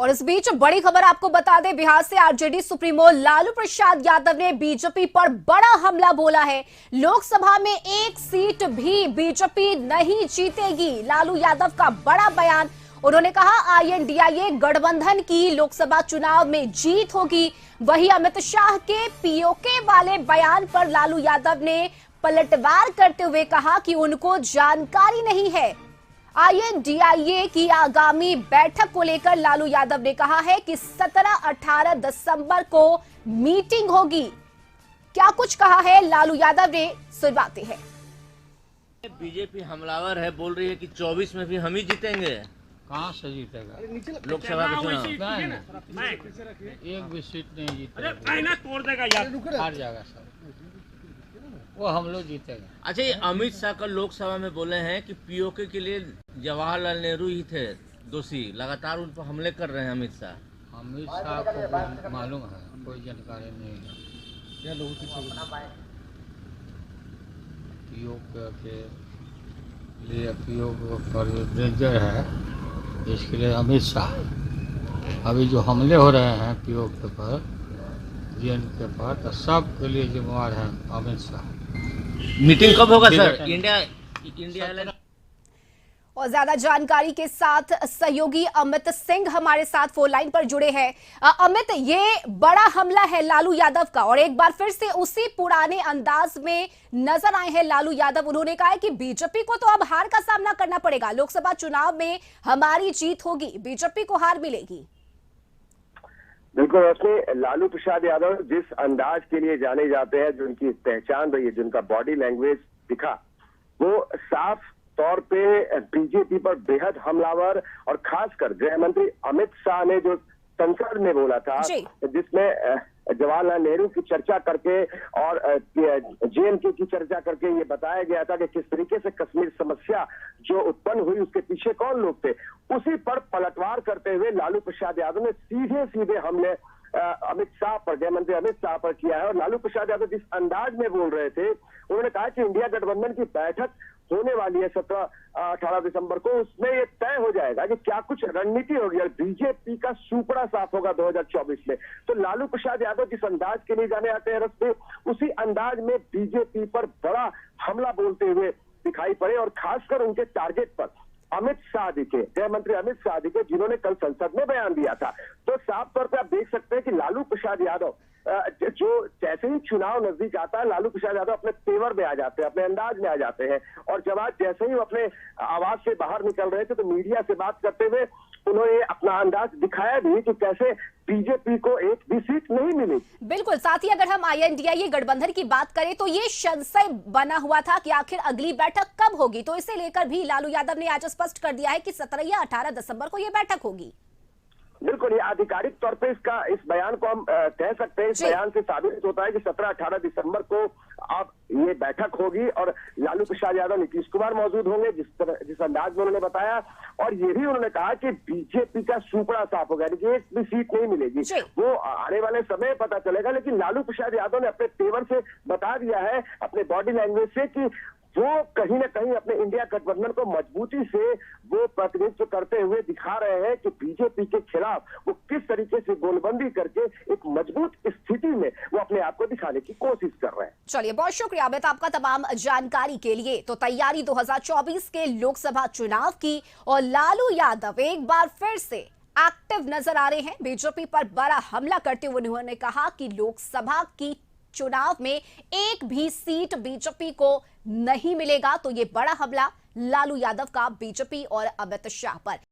और इस बीच बड़ी खबर आपको बता दें, बिहार से आरजेडी सुप्रीमो लालू प्रसाद यादव ने बीजेपी पर बड़ा हमला बोला है। लोकसभा में एक सीट भी बीजेपी नहीं जीतेगी, लालू यादव का बड़ा बयान। उन्होंने कहा आईएनडीआईए गठबंधन की लोकसभा चुनाव में जीत होगी। वहीं अमित शाह के पीओके वाले बयान पर लालू यादव ने पलटवार करते हुए कहा कि उनको जानकारी नहीं है। आईएनडीआईए की आगामी बैठक को लेकर लालू यादव ने कहा है कि 17-18 दिसंबर को मीटिंग होगी। क्या कुछ कहा है लालू यादव ने, सुनवाते हैं। बीजेपी हमलावर है, बोल रही है कि 24 में भी हम ही जीतेंगे। कहाँ से जीतेगा? लोकसभा का चुनाव एक भी सीट नहीं जीतेगा, तोड़ देगा यार, हार जाएगा सर, वो हम लोग जीतेगा। अच्छा, ये अमित शाह कल लोकसभा में बोले हैं कि पीओके के लिए जवाहरलाल नेहरू ही थे दोषी, लगातार उन पर हमले कर रहे हैं अमित शाह। अमित शाह को मालूम है, कोई जानकारी नहीं है। पीओके के लिए पीओके पर डेंजर है, इसके लिए अमित शाह अभी जो हमले हो रहे हैं पीओके पर, डीएनके पर, तो सब के लिए जिम्मेवार है अमित शाह। मीटिंग कब होगा सर? इंडिया और ज्यादा जानकारी के साथ सहयोगी अमित सिंह हमारे साथ फोन लाइन पर जुड़े हैं। अमित, ये बड़ा हमला है लालू यादव का और एक बार फिर से उसी पुराने अंदाज में नजर आए हैं लालू यादव। उन्होंने कहा है कि बीजेपी को तो अब हार का सामना करना पड़ेगा, लोकसभा चुनाव में हमारी जीत होगी, बीजेपी को हार मिलेगी। बिल्कुल, उसमें लालू प्रसाद यादव जिस अंदाज के लिए जाने जाते हैं, जो उनकी पहचान रही है, जिनका बॉडी लैंग्वेज दिखा, वो साफ तौर पे बीजेपी पर बेहद हमलावर, और खासकर गृह मंत्री अमित शाह ने जो संसद में बोला था, जिसमें जवाहरलाल नेहरू की चर्चा करके और जेएनके की चर्चा करके ये बताया गया था कि किस तरीके से कश्मीर समस्या जो उत्पन्न हुई उसके पीछे कौन लोग थे, उसी पर पलटवार करते हुए लालू प्रसाद यादव ने सीधे सीधे हमले अमित शाह पर, गृह मंत्री अमित शाह पर किया है। और लालू प्रसाद यादव जिस अंदाज में बोल रहे थे, उन्होंने कहा कि इंडिया गठबंधन की बैठक होने वाली है 17-18 दिसंबर को, उसमें ये तय हो जाएगा कि क्या कुछ रणनीति होगी और बीजेपी का सुपड़ा साफ होगा 2024 में। तो लालू प्रसाद यादव जिस अंदाज के लिए जाने आते हैं रस पे, उसी अंदाज में बीजेपी पर बड़ा हमला बोलते हुए दिखाई पड़े, और खासकर उनके टारगेट पर अमित शाह दिखे, गृह मंत्री अमित शाह दिखे, जिन्होंने कल संसद में बयान दिया था। तो साफ तौर पर आप देख सकते हैं कि लालू प्रसाद यादव जो जैसे ही चुनाव नजदीक आता है, लालू प्रसाद यादव अपने तेवर में आ जाते हैं, अपने अंदाज में आ जाते हैं। और जब आज जैसे ही वो अपने आवाज से बाहर निकल रहे थे, तो मीडिया से बात करते हुए उन्होंने अपना अंदाज दिखाया भी कि कैसे बीजेपी को एक भी सीट नहीं मिली। बिल्कुल, साथ ही अगर हम आईएनडीआईए गठबंधन की बात करें तो ये संशय बना हुआ था कि आखिर अगली बैठक कब होगी, तो इसे लेकर भी लालू यादव ने आज स्पष्ट कर दिया है कि 17 या 18 दिसंबर को ये बैठक होगी। बिल्कुल, ये आधिकारिक तौर पे इस बयान को हम कह सकते हैं। इस बयान से साबित होता है कि 17-18 दिसंबर को अब ये बैठक होगी, और लालू प्रसाद यादव, नीतीश कुमार मौजूद होंगे, जिस अंदाज में उन्होंने बताया। और ये भी उन्होंने कहा कि बीजेपी का सुपड़ा साफ होगा, यानी कि एक भी सीट नहीं मिलेगी, वो आने वाले समय पता चलेगा। लेकिन लालू प्रसाद यादव ने अपने तेवर से बता दिया है, अपने बॉडी लैंग्वेज से, कि वो कहीं ना कहीं अपने इंडिया गठबंधन को मजबूती से वो प्रतिनिधित्व करते हुए दिखा रहे हैं कि बीजेपी के खिलाफ वो किस तरीके से गोलबंदी करके एक मजबूत स्थिति में वो अपने आप को दिखाने की कोशिश कर रहे हैं। चलिए, बहुत शुक्रिया अमित आपका तमाम जानकारी के लिए। तो तैयारी 2024 के लोकसभा चुनाव की, और लालू यादव एक बार फिर से एक्टिव नजर आ रहे हैं। बीजेपी पर बड़ा हमला करते हुए उन्होंने कहा कि लोकसभा की चुनाव में एक भी सीट बीजेपी को नहीं मिलेगा। तो ये बड़ा हमला लालू यादव का बीजेपी और अमित शाह पर।